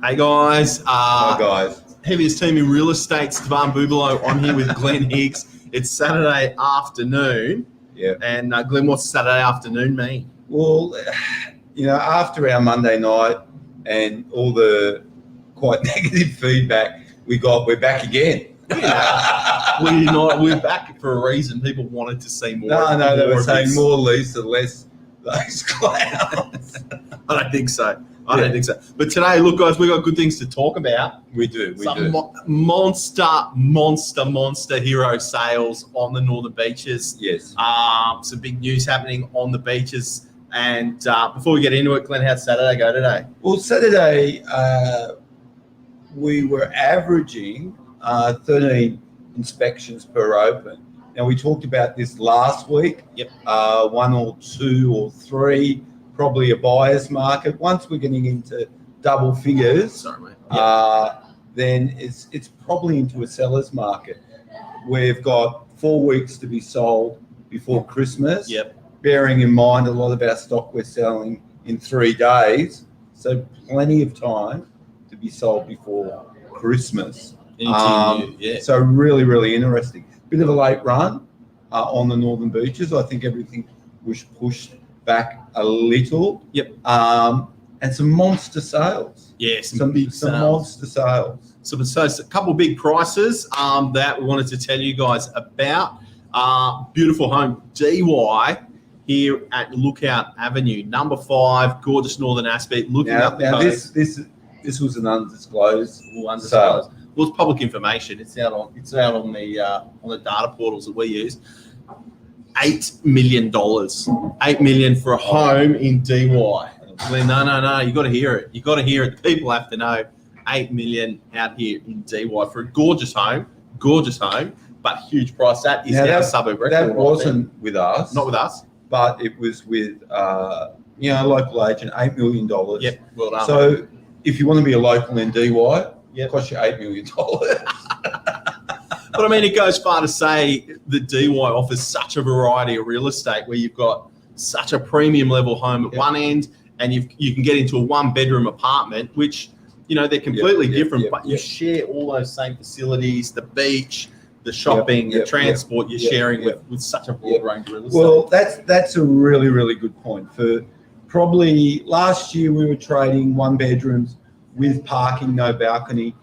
Hey guys. Hi guys. Heaviest team in real estate, Stevan Bubalo. I'm here with Glen Higgs. It's Saturday afternoon. Yeah. And Glen, what's Saturday afternoon mean? Well, after our Monday night and all the quite negative feedback we got, we're back again. We're back for a reason. People wanted to see more. No, they were saying more leads and less those clowns. I don't think so. I don't think so. But today, look, guys, we've got good things to talk about. We do. Monster hero sales on the Northern Beaches. Yes. Some big news happening on the beaches. And before we get into it, Glenn, how'd Saturday go today? Well, Saturday, we were averaging 13 inspections per open. Now, we talked about this last week. Yep. 1 or 2 or 3. Probably a buyer's market. Once we're getting into double figures, then it's probably into a seller's market. We've got 4 weeks to be sold before Christmas. Yep. Bearing in mind a lot of our stock we're selling in 3 days, so plenty of time to be sold before Christmas. So really, really interesting. Bit of a late run on the Northern Beaches. I think everything was pushed back a little. Yep. And some monster sales. Yeah, some big some sales. monster sales. So a couple of big prices that we wanted to tell you guys about. Beautiful home DY here at Lookout Avenue, number 5, gorgeous northern aspect. Looking up the coast. This was an undisclosed sale. Well, it's public information. It's out on the data portals that we use. $8 million. $8 million for a home in DY. No. You got to hear it. You got to hear it. The people have to know. $8 million out here in DY for a gorgeous home, but huge price. That is our suburb record. That wasn't with us. Not with us. But it was with a local agent. $8 million. Yep. Well done. So if you want to be a local in DY, it costs you $8 million. But I mean, it goes far to say that DY offers such a variety of real estate where you've got such a premium level home at one end, and you can get into a 1-bedroom apartment, which, they're completely different, but you share all those same facilities, the beach, the shopping, the transport you're sharing with such a broad range of real estate. Well, that's a really, really good point. For probably last year, we were trading 1-bedrooms with parking, no balcony,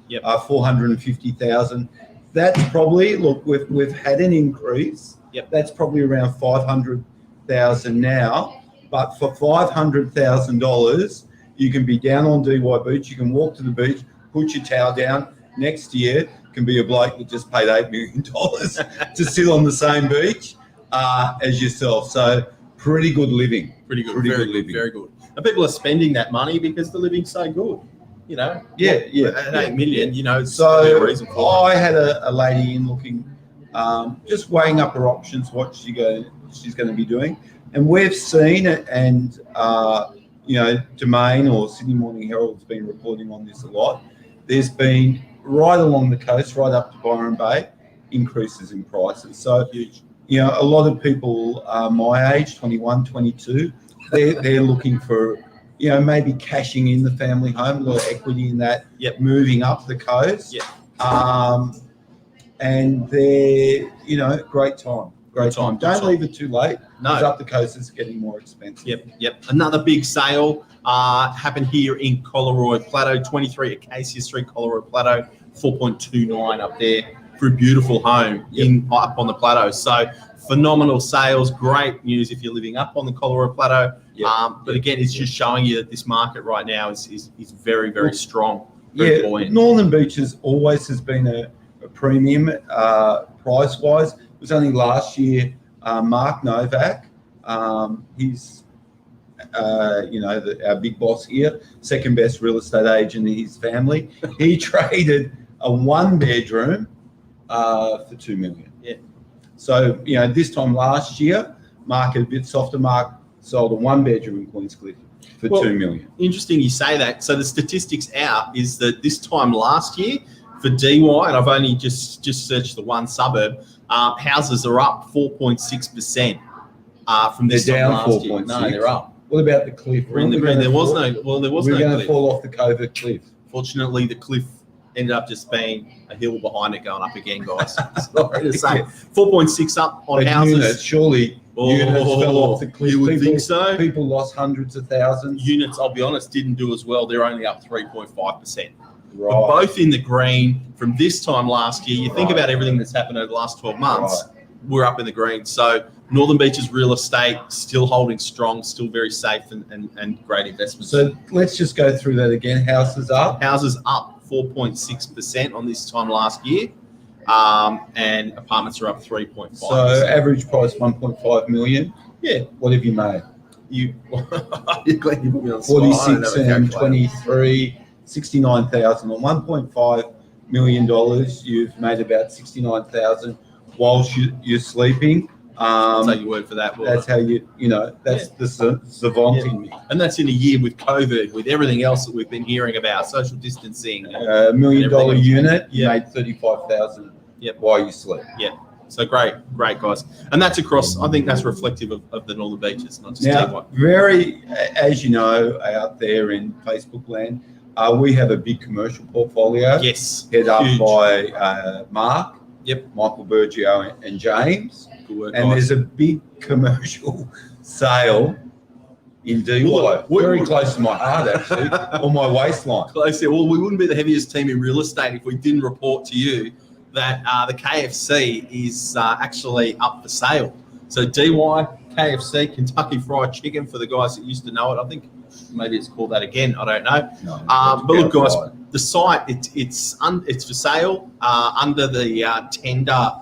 450,000. That's probably, look, we've had an increase. Yep. That's probably around 500,000 now. But for $500,000, you can be down on DY Beach. You can walk to the beach, put your towel down. Next year can be a bloke that just paid $8 million to sit on the same beach as yourself. So pretty good living. Very good. And people are spending that money because the living's so good. At $8 million, so reason for I had a lady in looking, just weighing up her options, what she's going to be doing, and we've seen it. And Domain or Sydney Morning Herald's been reporting on this a lot. There's been right along the coast, right up to Byron Bay, increases in prices. So a lot of people my age, 21, 22, they're looking for. Maybe cashing in the family home, a lot of equity in that, moving up the coast. And they're, great time. Don't leave it too late. No. Because up the coast it's getting more expensive. Yep. Another big sale happened here in Collaroy Plateau, 23 Acacia Street, Collaroy Plateau, 4.29 up there for a beautiful home up on the plateau. So phenomenal sales, great news if you're living up on the Collaroy Plateau. But again, it's just showing you that this market right now is very, very strong. Very buoyant. Northern Beaches always has been a premium price-wise. It was only last year, Mark Novak, he's our big boss here, second best real estate agent in his family. He traded a 1-bedroom for $2 million. So, this time last year, market a bit softer. Mark sold a 1-bedroom in Queenscliff for $2 million. Interesting you say that. So the statistics out is that this time last year for DY, and I've only just searched the one suburb, houses are up 4.6% from this time last year. No, they're up. What about the cliff? We're in the green. There was no We're going to cliff. fall off the covert cliff. Fortunately, the cliff ended up just being a hill behind it going up again, guys. Sorry to say. 4.6 up on But houses. units fell off the cliff. You would think so. People lost hundreds of thousands. Units, I'll be honest, didn't do as well. They're only up 3.5%. Right. But both in the green from this time last year. You think about everything that's happened over the last 12 months, we're up in the green. So Northern Beaches real estate still holding strong, still very safe and great investments. So let's just go through that again. Houses up. Houses up 4.6% on this time last year. And apartments are up 3.5%. So average price 1.5 million. Yeah. What have you made? You're glad you put me on the spot. 46 and 23, 69,000 on $1.5 million. You've made about 69,000 whilst you're sleeping. I'll take your word for that. That's how that's the savant in me. And that's in a year with COVID, with everything else that we've been hearing about, social distancing. $1 million unit, you made 35,000 while you sleep. Yeah. So great, guys. And that's across, I think that's reflective of the Northern Beaches, not just now, very, as you know, out there in Facebook land, we have a big commercial portfolio. Yes. Head up by Mark, Michael Bergio and James. Good work, and guys. there's a big commercial sale in DY, very close to my heart actually, on my waistline. Close there. Well, we wouldn't be the heaviest team in real estate if we didn't report to you that the KFC is actually up for sale. So DY, KFC, Kentucky Fried Chicken, for the guys that used to know it. I think maybe it's called that again. I don't know. No, but look, guys, the site it's for sale under the tender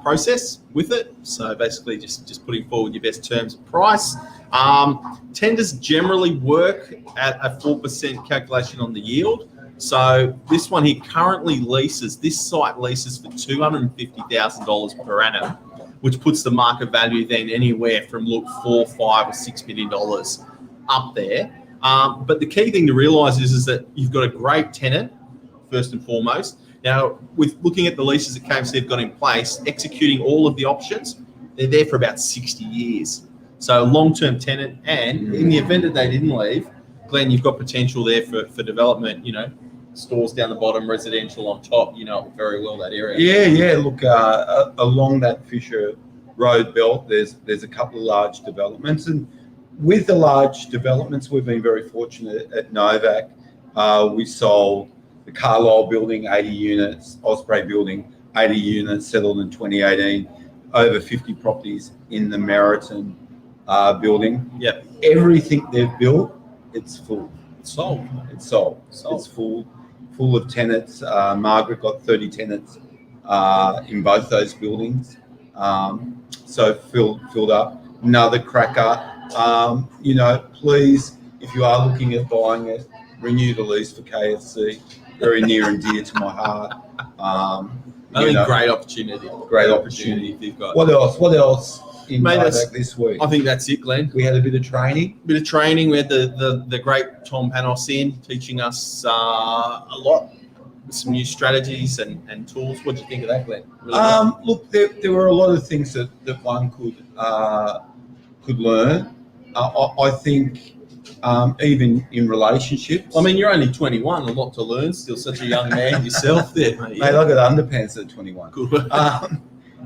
process with it. So basically, just putting forward your best terms of price. Tenders generally work at a 4% calculation on the yield. So this one here currently leases. This site leases for $250,000 per annum, which puts the market value then anywhere from $4, $5, or $6 million up there. But the key thing to realise is that you've got a great tenant first and foremost. Now, with looking at the leases that KFC have got in place, executing all of the options, they're there for about 60 years. So long-term tenant, and in the event that they didn't leave, Glenn, you've got potential there for development, stores down the bottom, residential on top, very well that area. Yeah. Look, along that Fisher Road belt, there's a couple of large developments. And with the large developments, we've been very fortunate at Novak. We sold the Carlisle building, 80 units, Osprey building, 80 units, settled in 2018, over 50 properties in the Meriton building. Yep. Everything they've built, it's full. It's sold. It's sold. It's full of tenants. Margaret got 30 tenants in both those buildings. So filled up. Another cracker. Please, if you are looking at buying it, renew the lease for KFC. Very near and dear to my heart. Great opportunity. Great opportunity. If you've got. What else in Novak this week? I think that's it, Glenn. We had a bit of training. We had the great Tom Panos in teaching us a lot, with some new strategies and tools. What do you think of that, Glenn? Really look, there were a lot of things that one could learn. I think even in relationships. I mean, you're only 21, a lot to learn. Still such a young man yourself there, mate. Mate, I got underpants at 21. Good.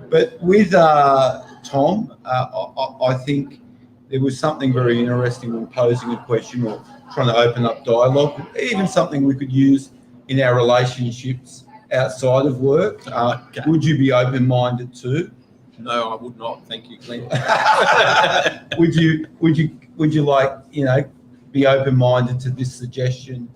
But with Tom, I think there was something very interesting when posing a question or trying to open up dialogue, even something we could use in our relationships outside of work. Would you be open-minded too? No, I would not. Thank you, Glenn. Would you like, be open-minded to this suggestion?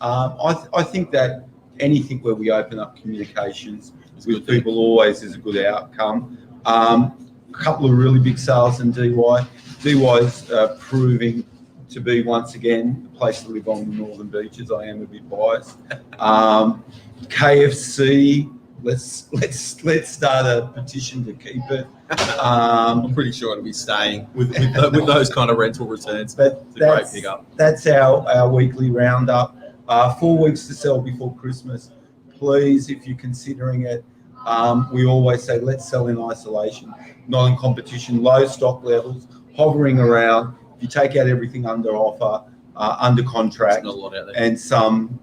I think that anything where we open up communications with people always is a good outcome. A couple of really big sales in DY. DY is proving to be once again the place to live on the Northern Beaches. I am a bit biased. KFC. Let's start a petition to keep it. I'm pretty sure it'll be staying with those kind of rental returns. But it's a great pickup. That's our weekly roundup. 4 weeks to sell before Christmas. Please, if you're considering it, we always say let's sell in isolation, not in competition. Low stock levels, hovering around if you take out everything under offer, under contract, There's not a lot out there. and some,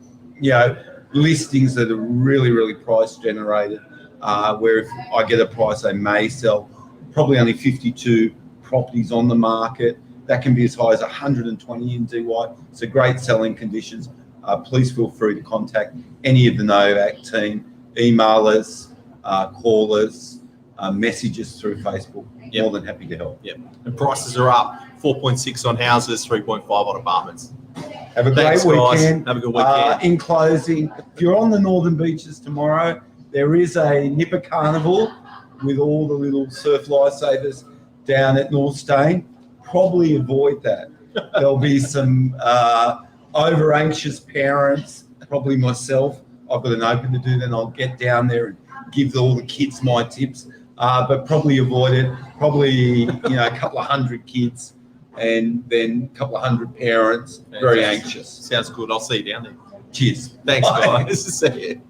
listings that are really, really price generated, where if I get a price, I may sell. Probably only 52 properties on the market. That can be as high as 120 in DY. So great selling conditions. Please feel free to contact any of the Novak team, email us, call us, message us through Facebook. Yep. More than happy to help. Yep. And prices are up. 4.6 on houses, 3.5 on apartments. Have a Thanks, great guys. weekend. Have a good weekend. In closing, if you're on the Northern Beaches tomorrow, there is a Nipper Carnival with all the little surf lifesavers down at North Stain. Probably avoid that. There'll be some over anxious parents, probably myself. I've got an open to do, then I'll get down there and give all the kids my tips. But probably avoid it. Probably a couple of hundred kids, and then a couple of hundred parents, very anxious. Sounds good. I'll see you down there. Cheers. Thanks, Bye. guys. See you.